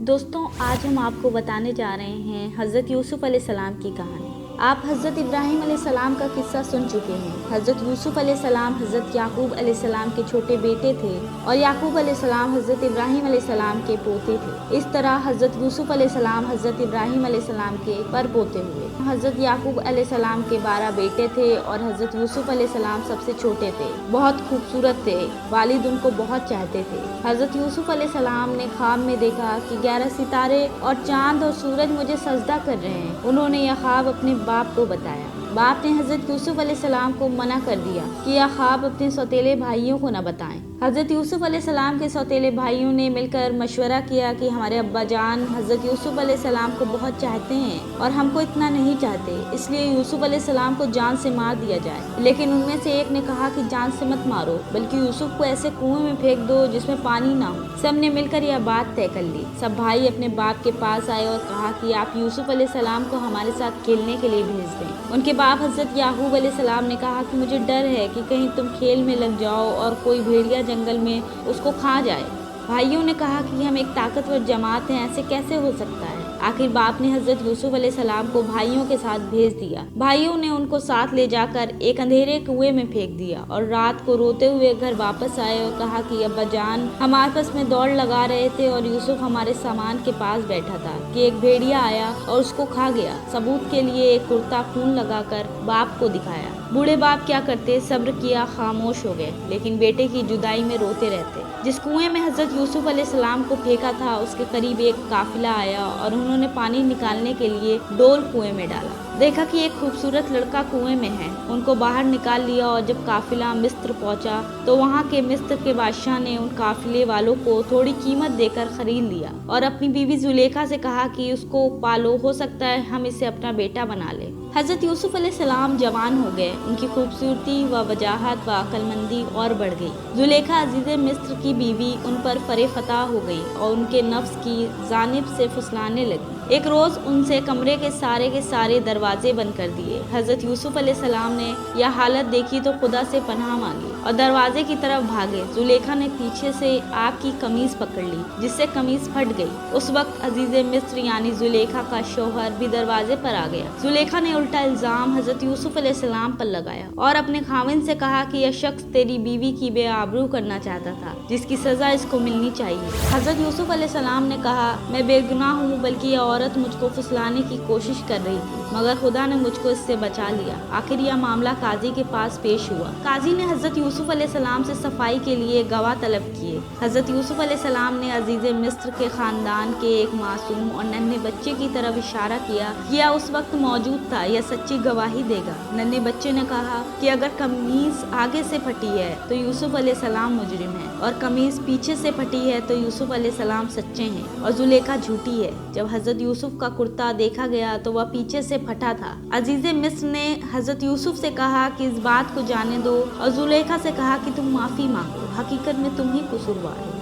दोस्तों, आज हम आपको बताने जा रहे हैं हज़रत यूसुफ़ अलैहिस्सलाम की कहानी। आप हज़रत इब्राहीम अलैहिस्सलाम का किस्सा सुन चुके हैं। हज़रत यूसुफ़ अलैहिस्सलाम हज़रत याकूब अलैहिस्सलाम के छोटे बेटे थे और याकूब अलैहिस्सलाम हज़रत इब्राहीम अलैहिस्सलाम के पोते थे। इस तरह हज़रत यूसुफ़ अलैहिस्सलाम हज़रत इब्राहीम अलैहिस्सलाम के परपोते हुए। हज़रत याकूब अलैहिस्सलाम के 12 बेटे थे और हज़रत यूसुफ़ अलैहिस्सलाम सबसे छोटे थे। बहुत खूबसूरत थे, वालिद उनको बहुत चाहते थे। हज़रत यूसुफ़ अलैहिस्सलाम ने ख्वाब में देखा कि 11 सितारे और चांद और सूरज मुझे सजदा कर रहे हैं। उन्होंने यह ख्वाब अपने बाप को बताया। बाप ने हज़रत यूसुफ़ अलैहिस्सलाम को मना कर दिया कि यह ख्वाब अपने सौतेले भाइयों को न बताएं। हज़रत यूसुफ़ अलैहिस्सलाम के सौतेले भाइयों ने मिलकर मशवरा किया कि हमारे अब्बा जान हज़रत यूसुफ़ अलैहिस्सलाम को बहुत चाहते हैं और हमको इतना नहीं चाहते, इसलिए यूसुफ़ अलैहिस्सलाम को जान से मार दिया जाए। लेकिन उनमें से एक ने कहा कि जान से मत मारो, बल्कि यूसुफ़ को ऐसे कुएं में फेंक दो जिसमें पानी ना हो। सब ने मिलकर यह बात तय कर ली। सब भाई अपने बाप के पास आए और कहा कि आप यूसुफ़ अलैहिस्सलाम को हमारे साथ खेलने के लिए भेज दें। उनके बाप हज़रत याकूब अलैहिस्सलाम ने कहा कि मुझे डर है कि कहीं तुम खेल में लग जाओ और कोई भेड़िया जंगल में उसको खा जाए। भाइयों ने कहा कि हम एक ताकतवर जमात हैं, ऐसे कैसे हो सकता है। आखिर बाप ने हज़रत यूसुफ़ अलैहिस्सलाम को भाइयों के साथ भेज दिया। भाइयों ने उनको साथ ले जाकर एक अंधेरे कुएं में फेंक दिया और रात को रोते हुए घर वापस आए और कहा कि अब्बा जान हम आपस में दौड़ लगा रहे थे और यूसुफ़ हमारे सामान के पास बैठा था कि एक भेड़िया आया और उसको खा गया। सबूत के लिए एक कुर्ता खून लगाकर बाप को दिखाया। बूढ़े बाप क्या करते, सब्र किया, खामोश हो गए, लेकिन बेटे की जुदाई में रोते रहते। जिस कुएं में हज़रत यूसुफ़ अलैहिस्सलाम को फेंका था उसके करीब एक काफिला आया और उन्होंने पानी निकालने के लिए डोल कुएं में डाला। देखा कि एक खूबसूरत लड़का कुएं में है। उनको बाहर निकाल लिया और जब काफिला मिस्र पहुंचा तो वहां के मिस्र के बादशाह ने उन काफिले वालों को थोड़ी कीमत देकर खरीद लिया और अपनी बीवी जुलेखा से कहा कि उसको पालो, हो सकता है हम इसे अपना बेटा बना ले। हज़रत यूसुफ़ अलैहिस्सलाम जवान हो गए। उनकी खूबसूरती व वजाहत व अक्लमंदी और बढ़ गई। जुलेखा अजीज़ मिस्र की बीवी उन पर फरेफता हो गई और उनके नफ्स की जानिब से फुसलाने लगी। एक रोज़ उनसे कमरे के सारे दरवाजे बंद कर दिए। हज़रत यूसुफ़ अलैहिस्सलाम ने यह हालत देखी तो खुदा से पनाह मांगी और दरवाजे की तरफ भागे। जुलेखा ने पीछे से आग की कमीज पकड़ ली जिससे कमीज फट गई। उस वक्त अजीज़ मिस्र यानी जुलेखा का शौहर भी दरवाजे पर आ गया। जुलेखा ने उल्टा इल्जाम हज़रत यूसुफ़ अलैहिस्सलाम पर लगाया और अपने खाविंद से कहा कि यह शख्स तेरी बीवी की बेआबरू करना चाहता था, जिसकी सजा इसको मिलनी चाहिए। हज़रत यूसुफ़ अलैहिस्सलाम ने कहा, मैं बेगुनाह हूँ, बल्कि यह औरत मुझको फुसलाने की कोशिश कर रही थी, मगर खुदा ने मुझको इससे बचा लिया। आखिर यह मामला काजी के पास पेश हुआ। काजी ने हज़रत यूसुफ़ अलैहिस्सलाम से सफाई के लिए गवाह तलब किए। हज़रत यूसुफ़ अलैहिस्सलाम ने अजीज़ मिस्र के खानदान के एक मासूम और नन्हे बच्चे की तरफ इशारा किया कि यह उस वक्त मौजूद था, यह सच्ची गवाही देगा। नन्हे बच्चे ने कहा कि अगर कमीज आगे से फटी है तो यूसुफ़ अलैहिस्सलाम मुजरिम है और कमीज पीछे से फटी है तो यूसुफ़ अलैहिस्सलाम सच्चे हैं और जुलेखा झूठी है। जब हज़रत यूसुफ़ का कुर्ता देखा गया तो वह पीछे से फटा था। अजीज़ मिस्र ने हज़रत यूसुफ़ से कहा कि इस बात को जाने दो और जुलेखा से कहा कि तुम माफ़ी मांगो, हकीकत में तुम ही कसूरवार हो।